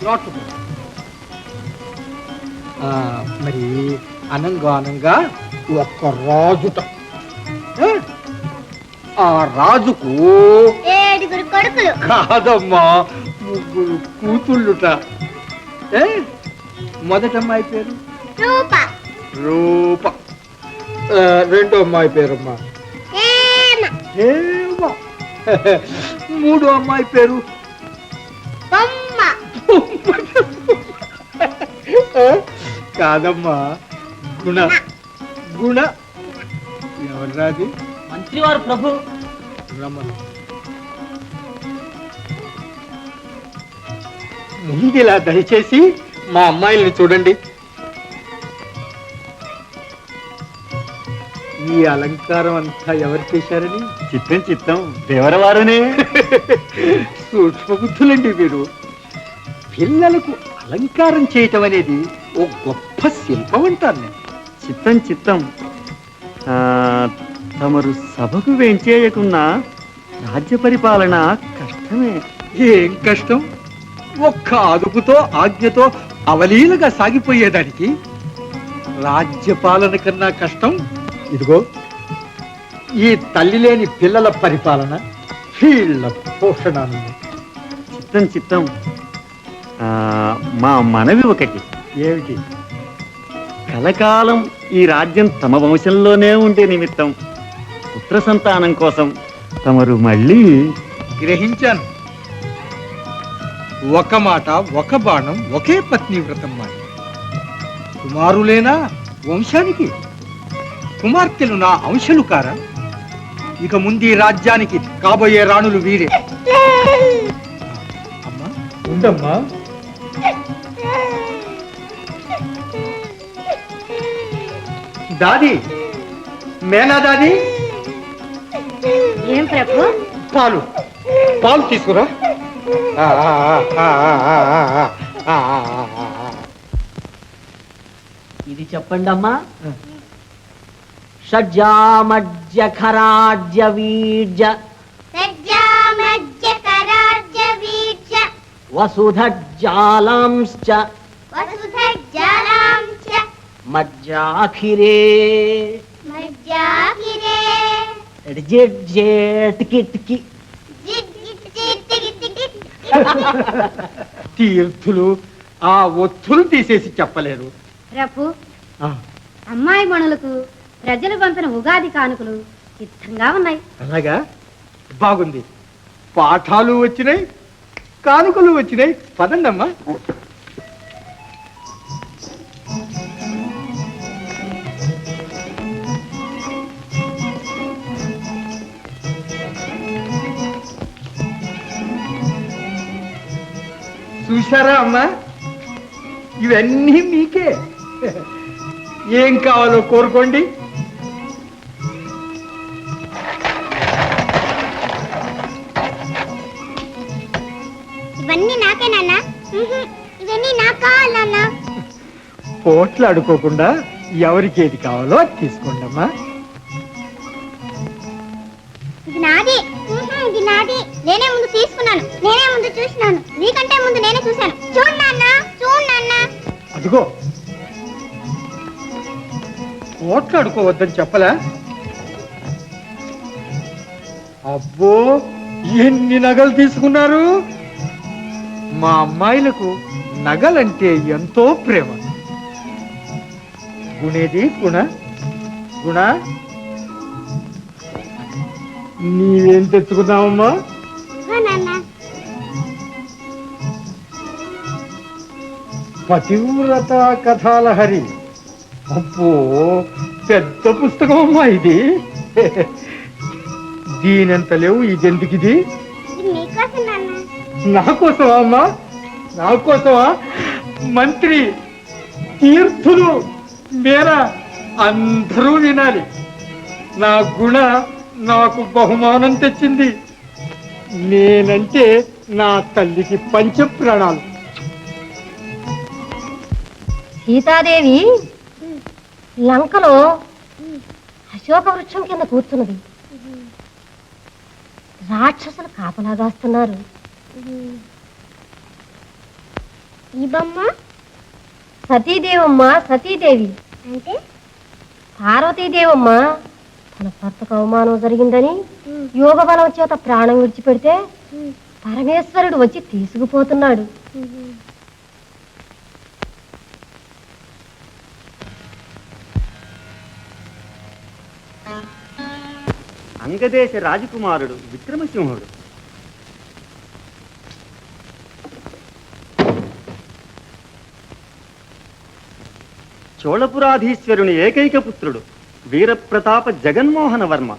నాటుకో. మరి అనంగా అనంగా ఒక్క రాజుట. ఆ రాజుకు 7 కొడుకులు. కాదమ్మా, 3 కూతుళ్ళుట. మొదటమ్మాయి పేరు రూప. రూప. రెండో అమ్మాయి పేరమ్మా హేమ. 3వ అమ్మాయి పేరు బొమ్మ. కాదమ్మా, గుణ. గుణ ఎవర్రాది? మంత్రివారు ప్రభు. రమణ. ముందులా దయచేసి మా అమ్మాయిల్ని చూడండి. ఈ అలంకారం అంతా ఎవరు చేశారని? చిత్తం చిత్తం దేవరవారునే. సూక్ష్మబుద్ధులండి మీరు. పిల్లలకు అలంకారం చేయటం అనేది ఓ గొప్ప శిల్పం అంటారు నేను. చిత్తం చిత్తం. తమరు సభకు వేంచేయకున్నా రాజ్య పరిపాలన కష్టమే. ఏం కష్టం? ఒక్క అదుపుతో ఆజ్ఞతో అవలీలగా సాగిపోయేదానికి రాజ్యపాలన కన్నా కష్టం ఇదిగో ఈ తల్లి లేని పిల్లల పరిపాలన, వీళ్ళ పోషణ. చిత్తం చిత్తం. మా మనవి ఒకటి. ఏమిటి? కలకాలం ఈ రాజ్యం తమ వంశంలోనే ఉండే నిమిత్తం పుత్ర సంతానం కోసం తమరు మళ్ళీ. గ్రహించాను. ఒక మాట, ఒక బాణం, ఒకే పత్ని వ్రతం మాట. కుమారులేనా వంశానికి? కుమార్తెలు నా అంశలు కారా? ఇక ముందు రాజ్యానికి కాబోయే రాణులు వీరే. అమ్మా ఉండమ్మా. దాది, మేనా దాది. ఏం ప్రభు? పాలు పాలు తీసుకురా. ఇది చెప్పండి అమ్మా. షడ్జామజ్య ఖరాజ్య వీర్య వసుధజ్జాలాంశ్చ మజ్జాఖిరే టికి. తీర్థులు ఆ ఒత్తులు తీసేసి చెప్పలేరు. ప్రభు, అమ్మాయి మణులకు ప్రజలు పంపిన ఉగాది కానుకలు సిద్ధంగా ఉన్నాయి. అలాగా? బాగుంది. పాఠాలు వచ్చినాయి, కానుకలు వచ్చినాయి. పదండమ్మా. చూశారా అమ్మా, ఇవన్నీ మీకే. ఏం కావాలో కోరుకోండి. ఇవన్నీ నాకే నాన్న. ఇవన్నీ నాకు కావాలి నాన్న. పోట్లాడుకోకుండా ఎవరికి ఏది కావాలో అది తీసుకోండి అమ్మా. ఇది నాది. ఇది నాది. నేనే ముందు తీసుకున్నాను, నేనే ముందు చూసినాను. నీకంటే ముందు నేనే చూశాను. చూడు నాన్న, చూడు నాన్న. అదిగో, పోట్లాడుకోవద్దని చెప్పలా? అబ్బో, ఎన్ని నగలు తీసుకున్నారు! మా అమ్మాయిలకు నగలంటే ఎంతో ప్రేమ. గుణేది గుణ. గుణ, నీవేం తెచ్చుకున్నావమ్మా? పతివ్రత కథాలహరి. అబ్బో, పెద్ద పుస్తకం అమ్మా ఇది. దీనెంత లేవు. ఇదెందుకిది? నా కోసమా అమ్మా? నా కోసమా? మంత్రి, తీర్థులు, మేరా అందరూ వినాలి. నా గుణ నాకు బహుమానం తెచ్చింది. నేనంటే నా తల్లికి పంచప్రాణాలు. సీతాదేవి లంకలో అశోక వృక్షం కింద కూర్చున్నది. రాక్షసులు కాపలాగాస్తున్నారు. ఈ బొమ్మ సతీదేవమ్మ సతీదేవి అంటే పార్వతీదేవమ్మ తన భర్తకు అవమానం జరిగిందని యోగ బలం చేత ప్రాణం విడిచిపెడితే పరమేశ్వరుడు వచ్చి తీసుకుపోతున్నాడు. అంగదేశ రాజకుమారుడు విక్రమసింహుడు. చోళపురాధీశ్వరుని ఏకైక పుత్రుడు వీరప్రతాప జగన్మోహన వర్మ.